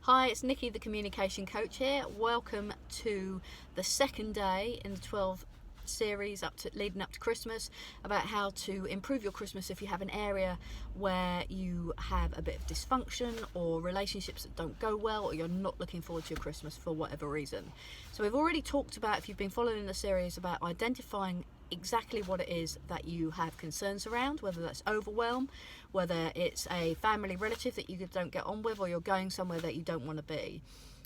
Hi, it's Nikki, the communication coach here. Welcome to the second day in the 12 series leading up to Christmas about how to improve your Christmas if you have an area where you have a bit of dysfunction or relationships that don't go well, or you're not looking forward to your Christmas for whatever reason. So we've already talked about, if you've been following the series, about identifying exactly what it is that you have concerns around, whether that's overwhelm, whether it's a family relative that you don't get on with, or you're going somewhere that you don't want to be.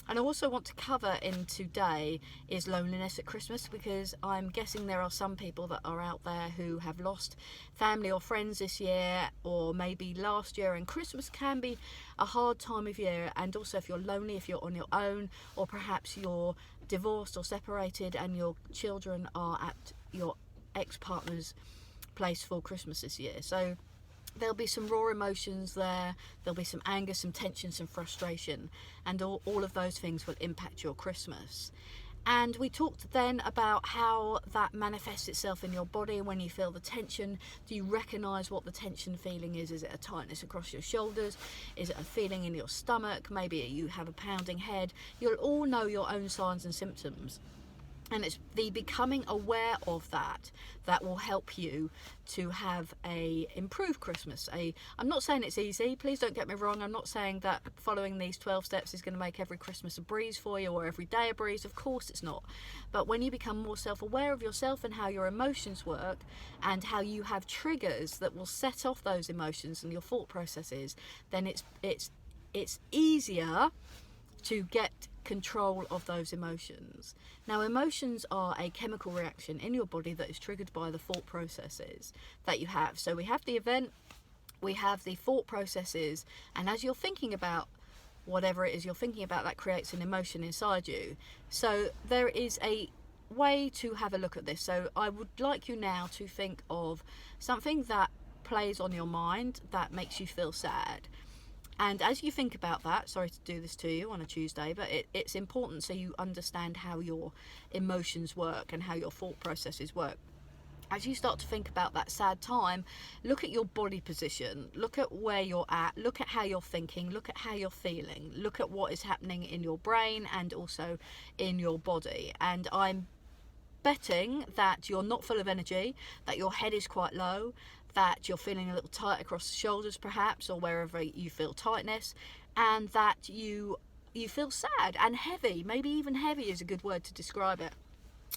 And I also want to cover in today is loneliness at Christmas, because I'm guessing there are some people that are out there who have lost family or friends this year, or maybe last year, and Christmas can be a hard time of year. And also, if you're lonely, if you're on your own, or perhaps you're divorced or separated and your children are at your ex-partner's place for Christmas this year. So there'll be some raw emotions there, there'll be some anger, some tension, some frustration, and all of those things will impact your Christmas. And we talked then about how that manifests itself in your body. When you feel the tension, do you recognise what the tension feeling is? Is it a tightness across your shoulders? Is it a feeling in your stomach? Maybe you have a pounding head. You'll all know your own signs and symptoms. And it's the becoming aware of that will help you to have a improved Christmas. I'm not saying it's easy, please don't get me wrong. I'm not saying that following these 12 steps is going to make every Christmas a breeze for you, or every day a breeze. Of course it's not. But when you become more self-aware of yourself and how your emotions work, and how you have triggers that will set off those emotions and your thought processes, then it's easier to get control of those emotions. Now, emotions are a chemical reaction in your body that is triggered by the thought processes that you have. So we have the event, we have the thought processes, and as you're thinking about whatever it is you're thinking about, that creates an emotion inside you. So there is a way to have a look at this. So I would like you now to think of something that plays on your mind that makes you feel sad. And as you think about that, sorry to do this to you on a Tuesday, but it's important so you understand how your emotions work and how your thought processes work. As you start to think about that sad time, look at your body position, look at where you're at, look at how you're thinking, look at how you're feeling, look at what is happening in your brain and also in your body. And I'm betting that you're not full of energy, that your head is quite low, that you're feeling a little tight across the shoulders perhaps, or wherever you feel tightness, and that you feel sad and heavy. Maybe even heavy is a good word to describe it.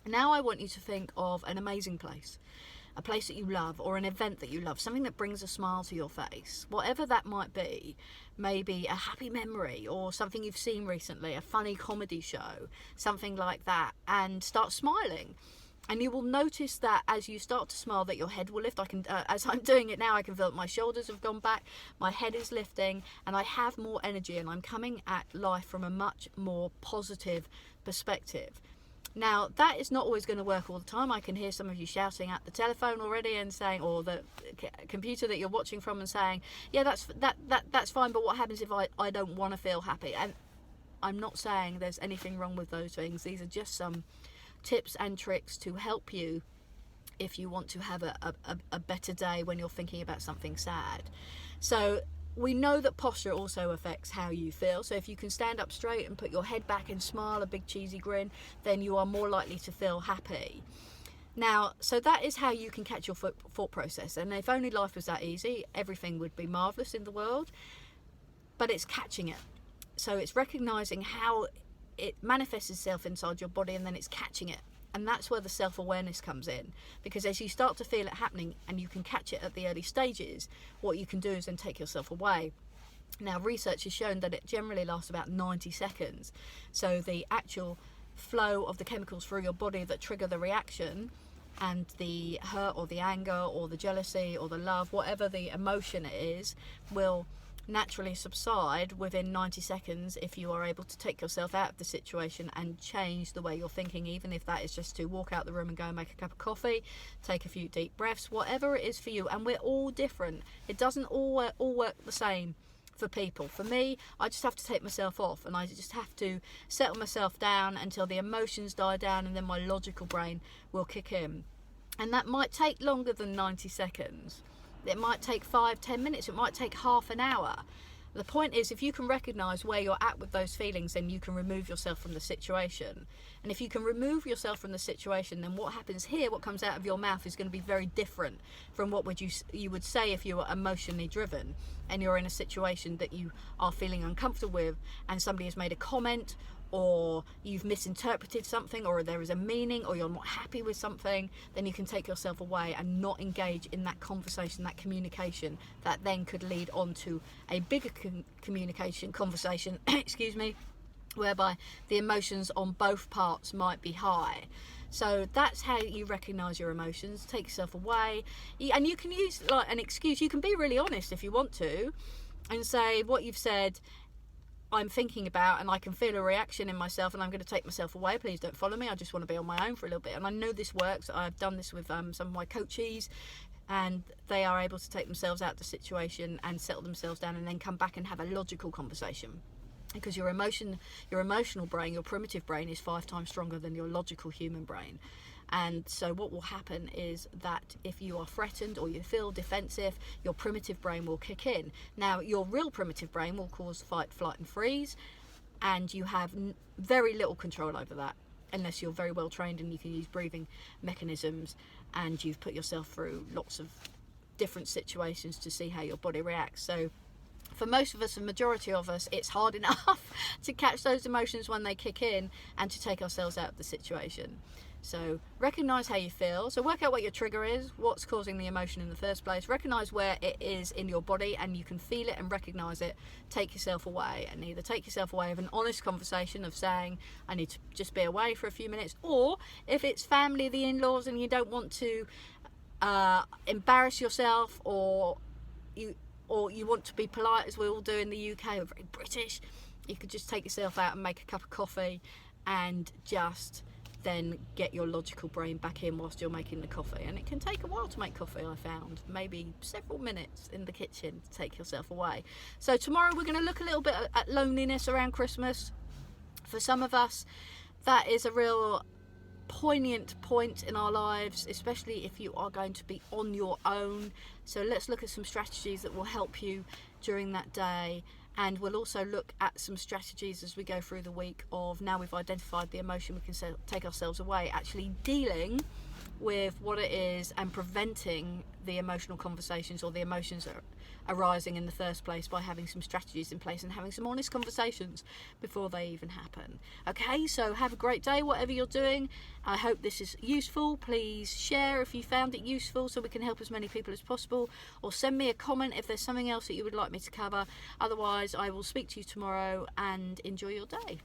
Now I want you to think of an amazing place, a place that you love, or an event that you love, something that brings a smile to your face, whatever that might be. Maybe a happy memory, or something you've seen recently, a funny comedy show, something like that, and start smiling. And you will notice that as you start to smile, that your head will lift. As I'm doing it now, I can feel that my shoulders have gone back, my head is lifting, and I have more energy, and I'm coming at life from a much more positive perspective. Now, that is not always going to work all the time. I can hear some of you shouting at the telephone already and saying, or the computer that you're watching from, and saying, yeah, that's fine, but what happens if I don't want to feel happy? And I'm not saying there's anything wrong with those things. These are just some tips and tricks to help you if you want to have a better day when you're thinking about something sad. So we know that posture also affects how you feel. So if you can stand up straight and put your head back and smile a big cheesy grin, then you are more likely to feel happy. Now, so that is how you can catch your thought process. And if only life was that easy, everything would be marvellous in the world. But it's catching it. So it's recognising how it manifests itself inside your body, and then it's catching it. And that's where the self-awareness comes in, because as you start to feel it happening and you can catch it at the early stages, what you can do is then take yourself away. Now, research has shown that it generally lasts about 90 seconds. So the actual flow of the chemicals through your body that trigger the reaction, and the hurt or the anger or the jealousy or the love, whatever the emotion it is, will naturally subside within 90 seconds if you are able to take yourself out of the situation and change the way you're thinking, even if that is just to walk out the room and go and make a cup of coffee, take a few deep breaths, whatever it is for you. And we're all different. It doesn't all work the same for people. For me, I just have to take myself off, and I just have to settle myself down until the emotions die down, and then my logical brain will kick in. And that might take longer than 90 seconds. It might take 5-10 minutes, it might take half an hour. The point is, if you can recognise where you're at with those feelings, then you can remove yourself from the situation. And if you can remove yourself from the situation, then what happens here, what comes out of your mouth, is going to be very different from what you would say if you were emotionally driven and you're in a situation that you are feeling uncomfortable with, and somebody has made a comment, or you've misinterpreted something, or there is a meaning, or you're not happy with something. Then you can take yourself away and not engage in that conversation, that communication, that then could lead on to a bigger communication conversation excuse me, whereby the emotions on both parts might be high. So that's how you recognise your emotions. Take yourself away, and you can use like an excuse. You can be really honest if you want to, and say what you've said I'm thinking about, and I can feel a reaction in myself, and I'm going to take myself away. Please don't follow me. I just want to be on my own for a little bit. And I know this works. I've done this with some of my coachees, and they are able to take themselves out of the situation and settle themselves down, and then come back and have a logical conversation. Because your emotional brain, your primitive brain, is 5 times stronger than your logical human brain. And so what will happen is that if you are threatened or you feel defensive, your primitive brain will kick in. Now, your real primitive brain will cause fight, flight and freeze, and you have very little control over that unless you're very well trained and you can use breathing mechanisms, and you've put yourself through lots of different situations to see how your body reacts. So for most of us, the majority of us, it's hard enough to catch those emotions when they kick in and to take ourselves out of the situation. So recognise how you feel. So work out what your trigger is, what's causing the emotion in the first place. Recognise where it is in your body, and you can feel it and recognise it. Take yourself away, and either take yourself away with an honest conversation of saying, I need to just be away for a few minutes, or if it's family, the in-laws, and you don't want to embarrass yourself, or you want to be polite, as we all do in the UK, we're very British, you could just take yourself out and make a cup of coffee and just then get your logical brain back in whilst you're making the coffee. And it can take a while to make coffee, I found, maybe several minutes in the kitchen to take yourself away. So tomorrow we're going to look a little bit at loneliness around Christmas. For some of us, that is a real poignant point in our lives, especially if you are going to be on your own. So let's look at some strategies that will help you during that day. And we'll also look at some strategies as we go through the week of, now we've identified the emotion, we can take ourselves away, actually dealing with what it is and preventing the emotional conversations or the emotions that are arising in the first place by having some strategies in place and having some honest conversations before they even happen. Okay, so have a great day, whatever you're doing. I hope this is useful. Please share if you found it useful so we can help as many people as possible, or send me a comment if there's something else that you would like me to cover. Otherwise, I will speak to you tomorrow, and enjoy your day.